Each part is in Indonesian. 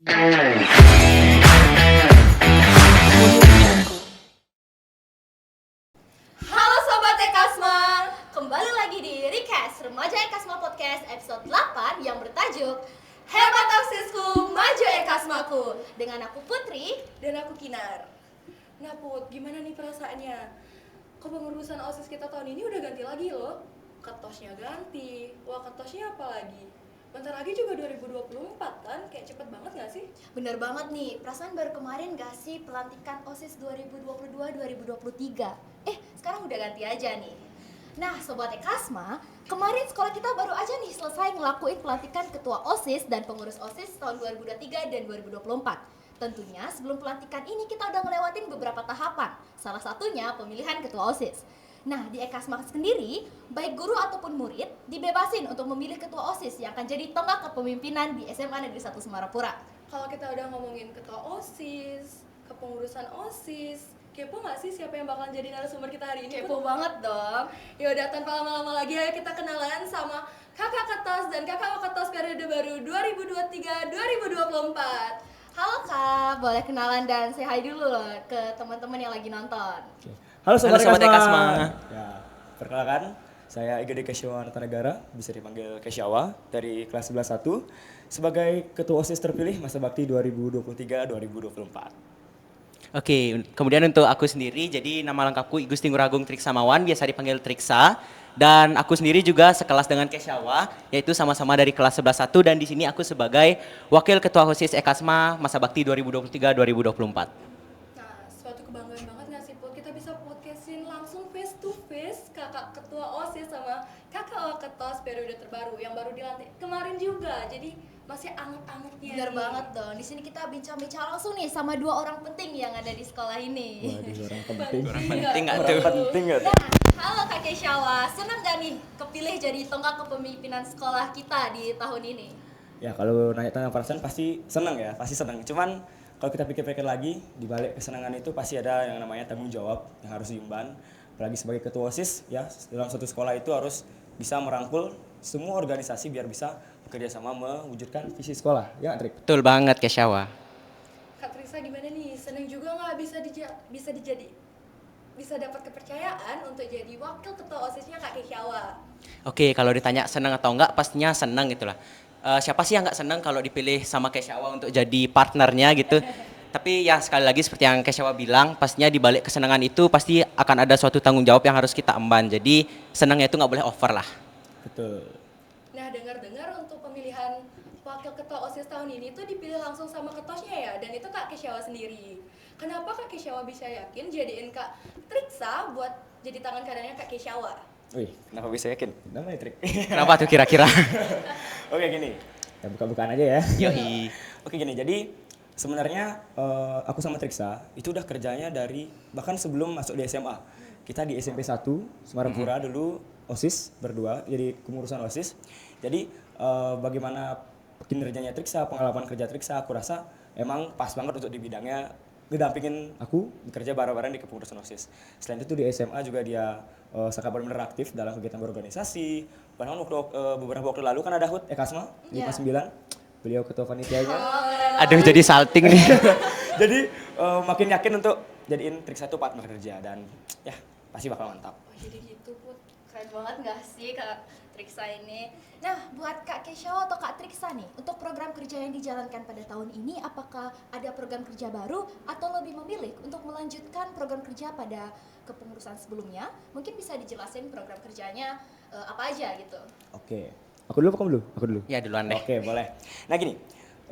Halo Sobat Ekasma, kembali lagi di Recast Remaja Ekasma Podcast episode 8 yang bertajuk Hebat Oksisku, Maju Ekasmaku dengan aku Putri Dan aku Kinar. Nah Put, gimana nih perasaannya? Kepengurusan OSIS kita tahun ini udah ganti lagi loh. Ketosnya ganti, wah ketosnya apa lagi? Bentar lagi juga 2024 kan, kayak cepet banget gak sih? Bener banget nih, perasaan baru kemarin gak sih pelantikan OSIS 2022-2023? Sekarang udah ganti aja nih. Nah Sobat Ekasma, kemarin sekolah kita baru aja nih selesai ngelakuin pelantikan ketua OSIS dan pengurus OSIS tahun 2023 dan 2024. Tentunya sebelum pelantikan ini kita udah ngelewatin beberapa tahapan, salah satunya pemilihan ketua OSIS. Nah di Ekasma sendiri, baik guru ataupun murid dibebasin untuk memilih ketua OSIS yang akan jadi tonggak kepemimpinan di SMA Negeri 1 Semarapura. Kalau kita udah ngomongin ketua OSIS, kepengurusan OSIS, kepo gak sih siapa yang bakalan jadi narasumber kita hari ini? Kepo banget dong. Yaudah tanpa lama-lama lagi ayo kita kenalan sama kakak ketos dan kakak ketos periode baru 2023-2024. Halo Kak, boleh kenalan dan say hi dulu loh ke teman-teman yang lagi nonton. Halo Sobat Sobat Ekasma. Ekasma. Ya, perkenalkan, saya Igede Kesyawa Negara, bisa dipanggil Kesyawa dari kelas 11-1 sebagai Ketua OSIS terpilih masa bakti 2023-2024. Oke, kemudian untuk aku sendiri, jadi nama lengkapku Igusti Nguragung Triksamawan, biasa dipanggil Triksa. Dan aku sendiri juga sekelas dengan Kesyawa, yaitu sama-sama dari kelas 11-1 dan di sini aku sebagai Wakil Ketua OSIS Ekasma masa bakti 2023-2024. Nah, suatu kebanggaan banget gak sih Put? Kita bisa podcastin langsung face to face kakak ketua OSIS sama kakak ketos periode terbaru yang baru dilantik kemarin juga. Jadi masih anget-angetnya. Bener nih. banget dong. Di sini kita bincang-bincang langsung nih sama dua orang penting yang ada di sekolah ini. Waduh, orang penting. Penting nggak tuh? Orang penting nggak tuh? Nah, halo Kak Kesyawa, senang gak nih kepilih jadi tonggak kepemimpinan sekolah kita di tahun ini? Ya kalau nanya perasaan pasti senang ya, pasti senang. Cuman kalau kita pikir-pikir lagi, di balik kesenangan itu pasti ada yang namanya tanggung jawab yang harus diemban. Apalagi sebagai ketua OSIS, ya dalam suatu sekolah itu harus bisa merangkul semua organisasi biar bisa bekerja sama mewujudkan visi sekolah. Ya, Trik? Betul banget Kesyawa. Kak Trisa gimana nih? Seneng juga nggak bisa dapat kepercayaan untuk jadi wakil ketua OSISnya Kak Kesyawa? Oke, kalau ditanya senang atau enggak, pastinya senang gitulah. Siapa sih yang nggak senang kalau dipilih sama Kesyawa untuk jadi partnernya gitu? Tapi ya sekali lagi seperti yang Kesyawa bilang, pastinya di balik kesenangan itu pasti akan ada suatu tanggung jawab yang harus kita emban. Jadi senangnya itu nggak boleh over lah. Betul. Nah, dengar-dengar untuk pemilihan wakil ketua OSIS tahun ini tuh dipilih langsung sama ketosnya ya, dan itu Kak Kesyawa sendiri. Kenapa Kak Kesyawa bisa yakin jadiin Kak Triksa buat jadi tangan kanannya Kak Kesyawa? Wih, kenapa bisa yakin? Namanya Trik. Kenapa tuh kira-kira? Oke gini, ya buka-bukaan aja ya. Yoi. Oke gini, jadi sebenarnya aku sama Triksa itu udah kerjanya dari bahkan sebelum masuk di SMA. Kita di SMP 1 Semarapura dulu OSIS berdua, jadi kepengurusan OSIS. Jadi bagaimana kinerjanya Triksa, pengalaman kerja Triksa, aku rasa emang pas banget untuk di bidangnya ngedampingin aku bekerja bareng-bareng di kepengurusan OSIS. Selain itu di SMA juga dia sangat benar-benar aktif dalam kegiatan berorganisasi. Bahkan beberapa waktu lalu kan ada HUT Ekasma di kelas 9. Beliau ketua panitianya. Aduh jadi salting nih. Jadi makin yakin untuk jadiin Triksa itu partner kerja dan ya pasti bakal mantap. Oh, jadi gitu Put. Keren banget gak sih Kak Triksa ini? Nah, buat Kak Kesyawa atau Kak Triksa nih, untuk program kerja yang dijalankan pada tahun ini, apakah ada program kerja baru atau lebih memilih untuk melanjutkan program kerja pada kepengurusan sebelumnya? Mungkin bisa dijelasin program kerjanya apa aja gitu. Oke. Aku dulu apa kamu dulu? Aku dulu. Ya duluan deh. Oke, boleh. Nah gini,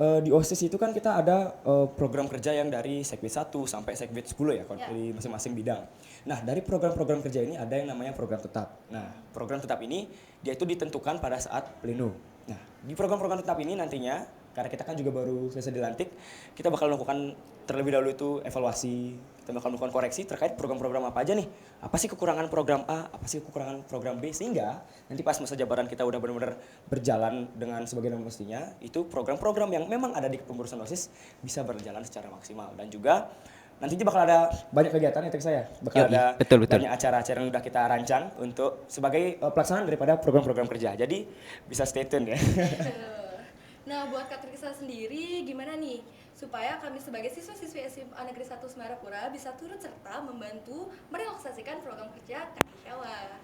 di OSIS itu kan kita ada program kerja yang dari Sekbid 1 sampai Sekbid 10 ya, di masing-masing bidang. Nah, dari program-program kerja ini ada yang namanya program tetap. Nah, program tetap ini dia itu ditentukan pada saat pleno. Nah, di program-program tetap ini nantinya, karena kita kan juga baru selesai dilantik, kita bakal melakukan terlebih dahulu itu evaluasi, kita bakal melakukan koreksi terkait program-program apa aja nih. Apa sih kekurangan program A, apa sih kekurangan program B, sehingga nanti pas masa jabatan kita udah benar-benar berjalan dengan sebagaimana mestinya, itu program-program yang memang ada di kepengurusan OSIS bisa berjalan secara maksimal. Dan juga nantinya bakal ada banyak kegiatan ya saya, bakal Yoi, ada betul. banyak acara-acara yang udah kita rancang untuk sebagai pelaksanaan daripada program-program kerja. Jadi bisa stay tune ya. Nah, buat Kak Triksa sendiri gimana nih supaya kami sebagai siswa-siswi SMA Negeri 1 Semarapura bisa turut serta membantu merealisasikan program kerja Kak Kesyawa?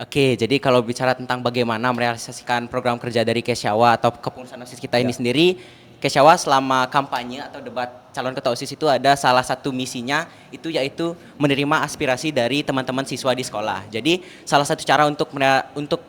Oke, jadi kalau bicara tentang bagaimana merealisasikan program kerja dari Kesyawa atau kepengurusan OSIS kita ini sendiri, Kesyawa selama kampanye atau debat calon ketua OSIS itu ada salah satu misinya itu yaitu menerima aspirasi dari teman-teman siswa di sekolah. Jadi salah satu cara untuk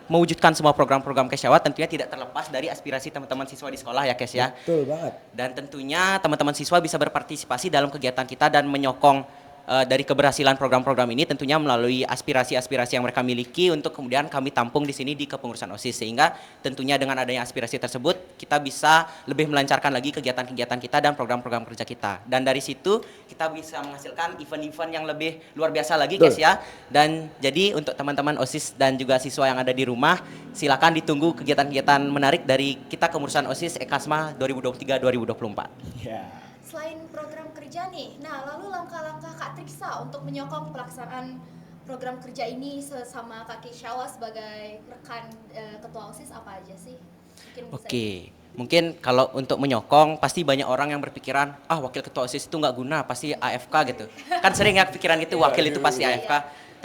mewujudkan semua program-program Kesyawa tentunya tidak terlepas dari aspirasi teman-teman siswa di sekolah ya Kes ya. Betul banget. Dan tentunya teman-teman siswa bisa berpartisipasi dalam kegiatan kita dan menyokong dari keberhasilan program-program ini tentunya melalui aspirasi-aspirasi yang mereka miliki untuk kemudian kami tampung di sini di kepengurusan OSIS, sehingga tentunya dengan adanya aspirasi tersebut kita bisa lebih melancarkan lagi kegiatan-kegiatan kita dan program-program kerja kita. Dan dari situ kita bisa menghasilkan event-event yang lebih luar biasa lagi guys ya. Dan jadi untuk teman-teman OSIS dan juga siswa yang ada di rumah, silakan ditunggu kegiatan-kegiatan menarik dari kita kepengurusan OSIS Ekasma 2023-2024. Ya. Selain program kerja nih, nah lalu langkah-langkah Kak Triksa untuk menyokong pelaksanaan program kerja ini sesama Kak Kesyawa sebagai rekan ketua OSIS apa aja sih? Mungkin bisa Oke, mungkin kalau untuk menyokong pasti banyak orang yang berpikiran wakil ketua OSIS itu nggak guna, pasti AFK gitu. Kan sering ya pikiran itu wakil itu pasti AFK.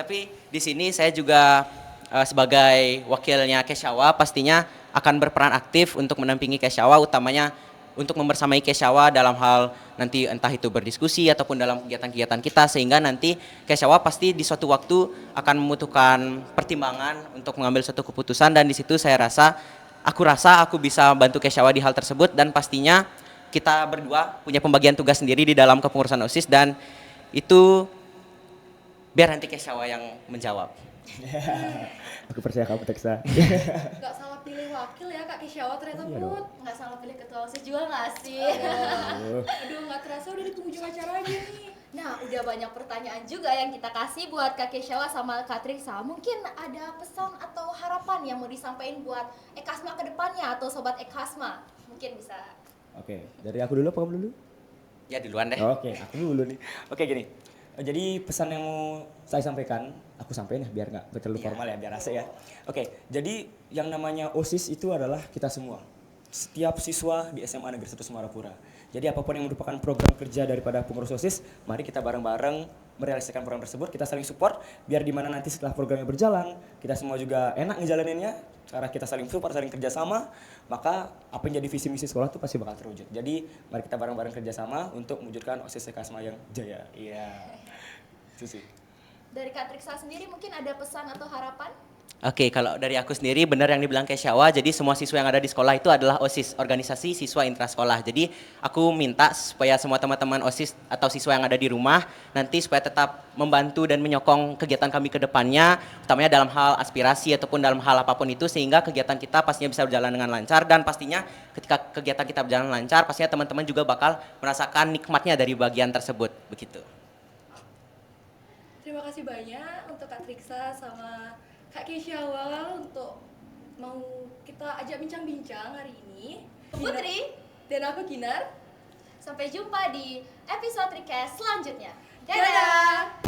Tapi di sini saya juga sebagai wakilnya Kesyawa pastinya akan berperan aktif untuk menampingi Kesyawa, utamanya untuk membersamai Kesyawa dalam hal nanti entah itu berdiskusi ataupun dalam kegiatan-kegiatan kita, sehingga nanti Kesyawa pasti di suatu waktu akan membutuhkan pertimbangan untuk mengambil suatu keputusan, dan di situ saya rasa aku bisa bantu Kesyawa di hal tersebut, dan pastinya kita berdua punya pembagian tugas sendiri di dalam kepengurusan OSIS, dan itu biar nanti Kesyawa yang menjawab. Aku percaya kamu Teksa. Gak salah pilih wakil ya Kak Kesyawa ternyata Iya Put. nggak salah pilih ketua OSIS juga nggak sih? Aduh, gak terasa udah di penghujung acara aja nih. Nah, udah banyak pertanyaan juga yang kita kasih buat Kak Kesyawa sama Kak Triksa. Mungkin ada pesan atau harapan yang mau disampaikan buat Ekasma ke depannya atau sobat Ekasma? Mungkin bisa. Oke, dari aku dulu apa kamu dulu? Ya duluan deh. Oke, aku dulu nih. Oke gini, jadi pesan yang mau saya sampaikan, aku sampaikan ya biar nggak terlalu formal ya, biar asik ya. Oke, jadi yang namanya OSIS itu adalah kita semua. Setiap siswa di SMA Negeri 1 Semarapura. Jadi apapun yang merupakan program kerja daripada pengurus OSIS, mari kita bareng-bareng merealisasikan program tersebut, kita saling support, biar dimana nanti setelah programnya berjalan, kita semua juga enak ngejalaninnya, cara kita saling support, saling kerjasama, maka apa yang jadi visi misi sekolah itu pasti bakal terwujud. Jadi mari kita bareng-bareng kerjasama untuk mewujudkan OSIS Ekasma yang jaya. Iya, itu sih. Dari Kak Triksa sendiri mungkin ada pesan atau harapan? Oke, kalau dari aku sendiri benar yang dibilang Kesyawa, jadi semua siswa yang ada di sekolah itu adalah OSIS, organisasi siswa intrasekolah. Jadi aku minta supaya semua teman-teman OSIS atau siswa yang ada di rumah nanti supaya tetap membantu dan menyokong kegiatan kami ke depannya, utamanya dalam hal aspirasi ataupun dalam hal apapun itu, sehingga kegiatan kita pastinya bisa berjalan dengan lancar, dan pastinya ketika kegiatan kita berjalan lancar, pastinya teman-teman juga bakal merasakan nikmatnya dari bagian tersebut, begitu. Terima kasih banyak untuk Kak Triksa sama Kak Kesyawa untuk mau kita ajak bincang-bincang hari ini. Putri, Dan aku Kinar. sampai jumpa di episode Trikes selanjutnya. Dadah!